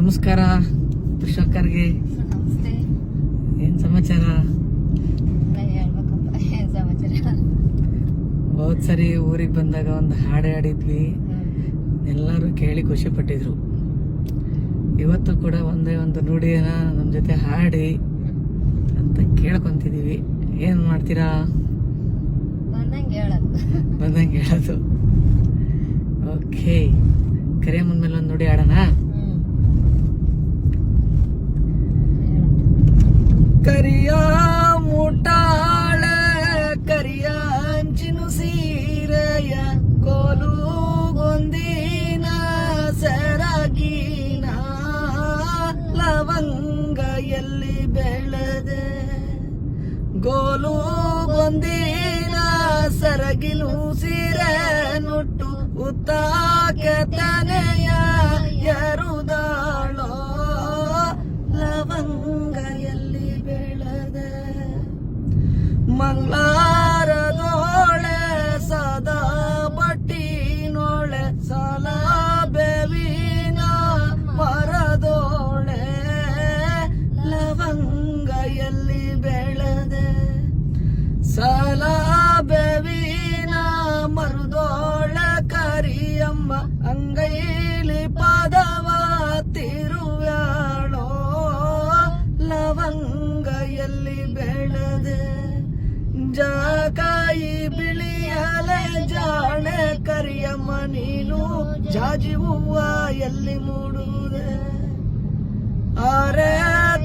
ನಮಸ್ಕಾರ ಪುಷ್ಪಕ್ಕರ್ಗೆ. ನಮಸ್ತೆ. ಏನ್ ಸಮಾಚಾರ? ಹೇಳ್ಬೇಕಪ್ಪ, ಏನ್ ಸಮಾಚಾರ? ಹೋದ್ ಸರಿ ಊರಿಗೆ ಬಂದಾಗ ಒಂದು ಹಾಡು ಹಾಡಿದ್ವಿ, ಎಲ್ಲರೂ ಕೇಳಿ ಖುಷಿ ಪಟ್ಟಿದ್ರು. ಇವತ್ತು ಕೂಡ ಒಂದೇ ಒಂದು ನುಡಿಯನ್ನ ನಮ್ಮ ಜೊತೆ ಹಾಡಿ ಅಂತ ಕೇಳ್ಕೊಂತಿದೀವಿ. ಏನ್ ಮಾಡ್ತೀರಾ? ಬಂದಂಗೆ ಹೇಳೋದು. ಓಕೆ, ಕರೆ ಮುಂದ್ಮೇಲೆ ಒಂದು ನುಡಿ ಆಡೋಣ. ಕರಿಯ ಮುಟಾಳ ಕರಿಯ ಅಂಚಿನು ಸೀರೆಯ ಕೋಲು ಗೊಂದಿನ ಸೆರಗಿನ ಲವಂಗ ಎಲ್ಲಿ ಬೆಳೆದೆ ಗೋಲು ಗೊಂದಿನ ಸರಗಿಲು ಸೀರೆ ನುಟ್ಟು ಉತ್ತಾಕೆ ತನೆಯ ಎರುದಾಳೋ ಲವಂಗ ಎಲ್ಲಿ ಬೆಳೆದೆ ಮಂಗಳಾರದೋಳೆ ಸದಾ ಬಟ್ಟಿನೋಳೆ ಸಾಲ ಬೇವಿನ ಮರದೋಳೆ ಲವಂಗ ಎಲ್ಲಿ ಬೆಳೆದೆ ಸಾಲ ಬೇವಿನ ಮರದೋಳೆ ಕರಿಯಮ್ಮ ಅಂಗೈಲಿ ಪದವ ತಿರುವ್ಯಾಳೋ ಲವಂಗ ಎಲ್ಲಿ ಬೆಳೆದೆ ಜಾಕಾಯಿ ಬಿಳಿಯಲೆ ಜಾಣೆ ಕರಿಯಮ್ಮ ನೀನು ಜಾಜಿ ಹೂವ ಎಲ್ಲಿ ಮೂಡುವುದೆ ಆರೆ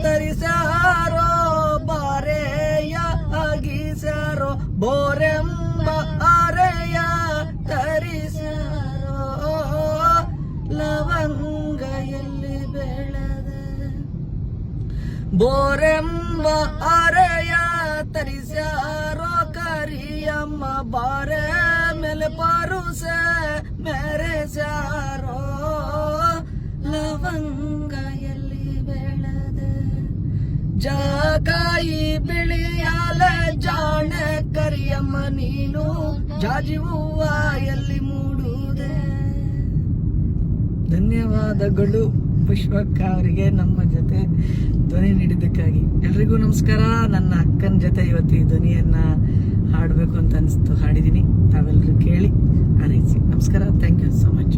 ತರಿಸಾರೋ ಬಾರೆಯ ಅಗಿಸಾರೋ ಬೋರೆಂಬ ಆರೆಯ ತರಿಸಾರೋ ಲವಂಗ ಎಲ್ಲಿ ಬೆಳೆದೆ ಬೋರೆಂಬ ಆರೆಯ ತರಿಸಾರೋ ಕರಿಯಮ್ಮ ಬಾರೆ ಮೇಲೆ ಪರುಸೆ ಮೆರೆಸಾರೋ ಲವಂಗ ಎಲ್ಲಿ ಬೆಳೆದೆ ಜಾಕಾಯಿ ಬಿಳಿಯಾಲೆ ಜಾಣೆ ಕರಿಯಮ್ಮ ನೀನು ಜಾಜಿ ಹೂವ ಎಲ್ಲಿ ಮೂಡುವುದೆ. ಧನ್ಯವಾದಗಳು ಪುಷ್ಪಕ್ಕ ಅವರಿಗೆ ನಮ್ಮ ಜೊತೆ ಧ್ವನಿ ನೀಡಿದ್ದಕ್ಕಾಗಿ. ಎಲ್ರಿಗೂ ನಮಸ್ಕಾರ. ನನ್ನ ಅಕ್ಕನ ಜೊತೆ ಇವತ್ತು ಈ ಧ್ವನಿಯನ್ನ ಹಾಡಬೇಕು ಅಂತ ಅನಿಸ್ತು, ಹಾಡಿದ್ದೀನಿ. ತಾವೆಲ್ಲರೂ ಕೇಳಿ ಆರೈಸಿ. ನಮಸ್ಕಾರ. Thank you so much.